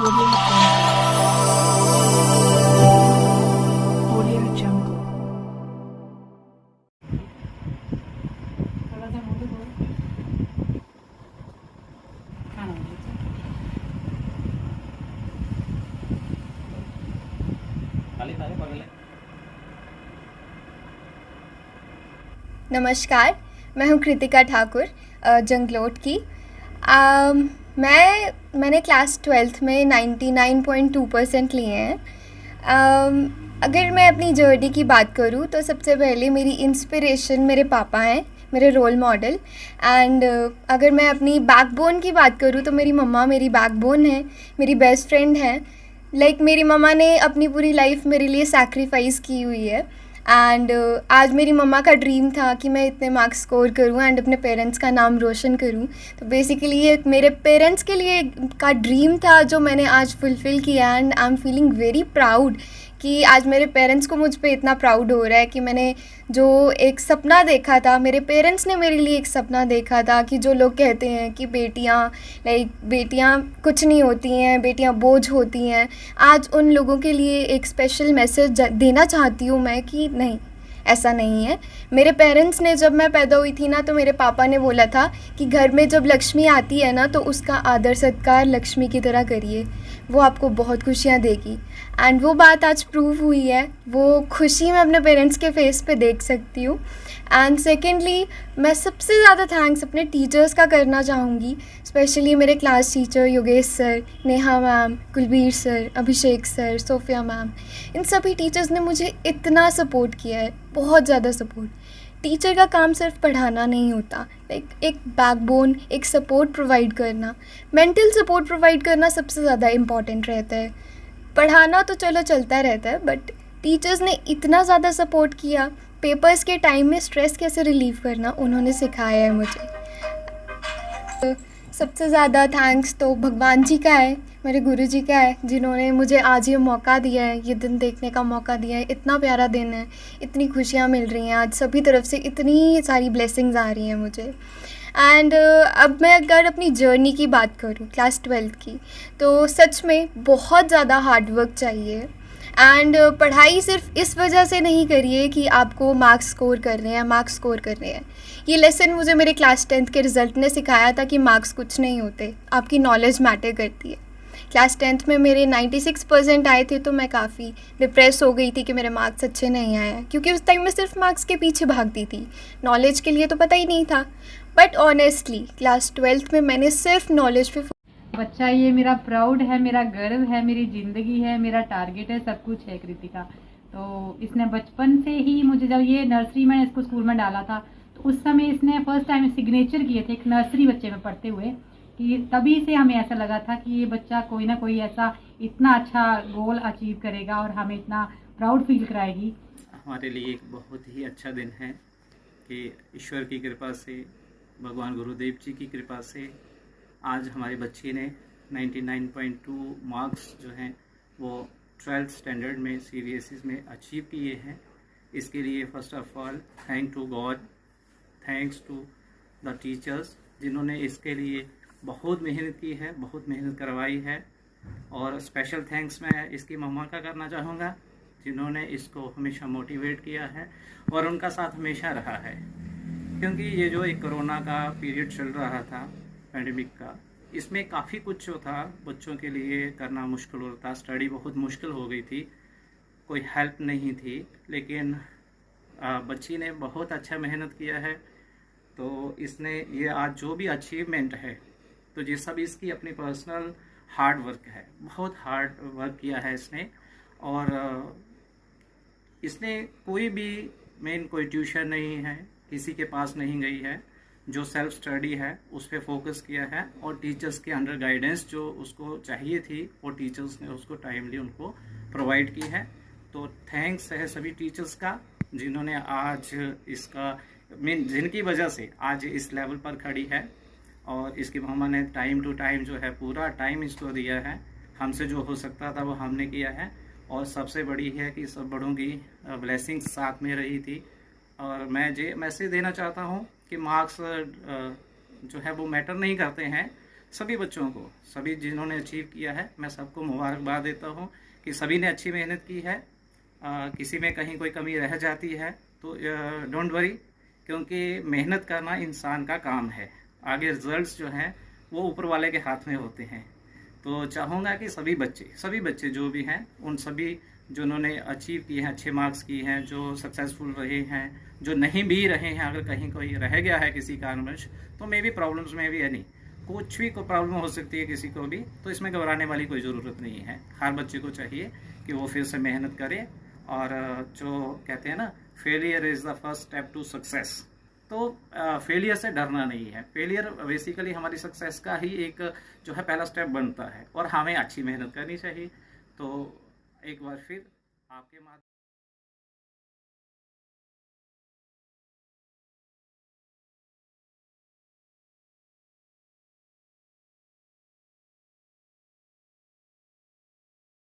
Audio Jungle. Audio Jungle. थोड़ा सा बोलो खाना खाली सारे पगले। नमस्कार, मैं हूँ कृतिका ठाकुर जंगलोट की। मैंने क्लास 12th में 99.2% लिए हैं। अगर मैं अपनी जर्नी की बात करूँ तो सबसे पहले मेरी इंस्पिरेशन मेरे पापा हैं, मेरे रोल मॉडल। एंड अगर मैं अपनी बैकबोन की बात करूँ तो मेरी मम्मा मेरी बैकबोन है, मेरी बेस्ट फ्रेंड है। मेरी मम्मा ने अपनी पूरी लाइफ मेरे लिए सैक्रिफाइस की हुई है। एंड आज मेरी मम्मा का ड्रीम था कि मैं इतने मार्क्स स्कोर करूं एंड अपने पेरेंट्स का नाम रोशन करूं। तो बेसिकली ये मेरे पेरेंट्स के लिए का ड्रीम था जो मैंने आज फुलफ़िल किया। And I am feeling very proud कि आज मेरे पेरेंट्स को मुझ पे इतना प्राउड हो रहा है कि मैंने जो एक सपना देखा था, मेरे पेरेंट्स ने मेरे लिए एक सपना देखा था कि जो लोग कहते हैं कि बेटियां कुछ नहीं होती हैं, बेटियां बोझ होती हैं, आज उन लोगों के लिए एक स्पेशल मैसेज देना चाहती हूँ मैं कि नहीं, ऐसा नहीं है। मेरे पेरेंट्स ने, जब मैं पैदा हुई थी ना, तो मेरे पापा ने बोला था कि घर में जब लक्ष्मी आती है ना तो उसका आदर सत्कार लक्ष्मी की तरह करिए, वो आपको बहुत खुशियाँ देगी। एंड वो बात आज प्रूव हुई है, वो खुशी मैं अपने पेरेंट्स के फेस पे देख सकती हूँ। एंड सेकेंडली, मैं सबसे ज़्यादा थैंक्स अपने टीचर्स का करना चाहूँगी, स्पेशली मेरे class teacher Yogesh sir, Neha ma'am, Kulbir sir, Abhishek sir, Sofia ma'am. इन सभी टीचर्स ने मुझे इतना सपोर्ट किया है, बहुत ज़्यादा सपोर्ट। टीचर का काम सिर्फ पढ़ाना नहीं होता, एक बैकबोन, एक सपोर्ट प्रोवाइड करना, मेंटल सपोर्ट प्रोवाइड करना सबसे ज़्यादा इम्पॉर्टेंट रहता है। पढ़ाना तो चलो चलता रहता है, बट टीचर्स ने इतना ज़्यादा सपोर्ट किया। पेपर्स के टाइम में स्ट्रेस कैसे रिलीव करना उन्होंने सिखाया है मुझे। सबसे ज़्यादा थैंक्स तो भगवान जी का है, मेरे गुरु जी का है, जिन्होंने मुझे आज ये मौका दिया है, ये दिन देखने का मौका दिया है। इतना प्यारा दिन है, इतनी खुशियाँ मिल रही हैं, आज सभी तरफ से इतनी सारी ब्लेसिंग्स आ रही हैं मुझे। एंड अब मैं अगर अपनी जर्नी की बात करूँ क्लास 12th की, तो सच में बहुत ज़्यादा हार्ड वर्क चाहिए। एंड पढ़ाई सिर्फ इस वजह से नहीं करिए कि आपको मार्क्स स्कोर करने हैं। ये लेसन मुझे मेरे क्लास 10th के रिज़ल्ट ने सिखाया था कि मार्क्स कुछ नहीं होते, आपकी नॉलेज मैटर करती है। क्लास 10th में मेरे 96% आए थे, तो मैं काफ़ी डिप्रेस हो गई थी कि मेरे मार्क्स अच्छे नहीं आए हैं, क्योंकि उस टाइम मैं सिर्फ मार्क्स के पीछे भागती थी, नॉलेज के लिए तो पता ही नहीं था। बट ऑनेस्टली क्लास 12th में मैंने सिर्फ नॉलेज पे बच्चा ये मेरा प्राउड है, मेरा गर्व है, मेरी ज़िंदगी है, मेरा टारगेट है, सब कुछ है कृतिका। तो इसने बचपन से ही मुझे, जब ये नर्सरी में इसको स्कूल में डाला था, तो उस समय इसने फर्स्ट टाइम सिग्नेचर किए थे एक नर्सरी बच्चे में पढ़ते हुए, कि तभी से हमें ऐसा लगा था कि ये बच्चा कोई ना कोई ऐसा इतना अच्छा गोल अचीव करेगा और हमें इतना प्राउड फील कराएगी। हमारे लिए एक बहुत ही अच्छा दिन है कि ईश्वर की कृपा से, भगवान गुरुदेव जी की कृपा से आज हमारे बच्चे ने 99.2 मार्क्स जो हैं वो 12th स्टैंडर्ड में CBSE में अचीव किए हैं। इसके लिए first of all thank to God, thanks to the teachers, जिन्होंने इसके लिए बहुत मेहनत की है, बहुत मेहनत करवाई है। और स्पेशल थैंक्स मैं इसकी मम्मा का करना चाहूँगा, जिन्होंने इसको हमेशा मोटिवेट किया है और उनका साथ हमेशा रहा है। क्योंकि ये जो एक कोरोना का पीरियड चल रहा था, पैंडेमिक का, इसमें काफ़ी कुछ जो था बच्चों के लिए करना मुश्किल होता था, स्टडी बहुत मुश्किल हो गई थी, कोई हेल्प नहीं थी। लेकिन बच्ची ने बहुत अच्छा मेहनत किया है, तो इसने ये आज जो भी अचीवमेंट है, तो ये सब इसकी अपनी पर्सनल हार्ड वर्क है, बहुत हार्ड वर्क किया है इसने। और इसने कोई भी कोई ट्यूशन नहीं है, किसी के पास नहीं गई है, जो सेल्फ स्टडी है उस पर फोकस किया है और टीचर्स के अंडर गाइडेंस जो उसको चाहिए थी वो टीचर्स ने उसको टाइमली उनको प्रोवाइड की है। तो थैंक्स है सभी टीचर्स का, जिन्होंने आज इसका जिनकी वजह से आज इस लेवल पर खड़ी है। और इसकी मम्मा ने टाइम टू टाइम जो है पूरा टाइम इसको दिया है, हमसे जो हो सकता था वो हमने किया है। और सबसे बड़ी है कि सब बड़ों की ब्लेसिंग्स साथ में रही थी। और मैं ये मैसेज देना चाहता हूँ कि मार्क्स जो है वो मैटर नहीं करते हैं, सभी बच्चों को, सभी जिन्होंने अचीव किया है, मैं सबको मुबारकबाद देता हूँ कि सभी ने अच्छी मेहनत की है। किसी में कहीं कोई कमी रह जाती है तो डोंट वरी, क्योंकि मेहनत करना इंसान का काम है। आगे रिजल्ट्स जो हैं वो ऊपर वाले के हाथ में होते हैं। तो चाहूँगा कि सभी बच्चे जो भी हैं, उन सभी जिन्होंने अचीव किए हैं, अच्छे मार्क्स किए हैं, जो सक्सेसफुल रहे हैं, जो नहीं भी रहे हैं, अगर कहीं कोई रह गया है किसी कारणवश, तो मे भी प्रॉब्लम्स में भी है नहीं, कुछ भी कोई प्रॉब्लम हो सकती है किसी को भी, तो इसमें घबराने वाली कोई ज़रूरत नहीं है। हर बच्चे को चाहिए कि वो फिर से मेहनत करे, और जो कहते हैं ना, failure is the first step to success. तो फेलियर से डरना नहीं है। फेलियर बेसिकली हमारी सक्सेस का ही एक जो है पहला स्टेप बनता है, और हमें अच्छी मेहनत करनी चाहिए। तो एक बार फिर आपके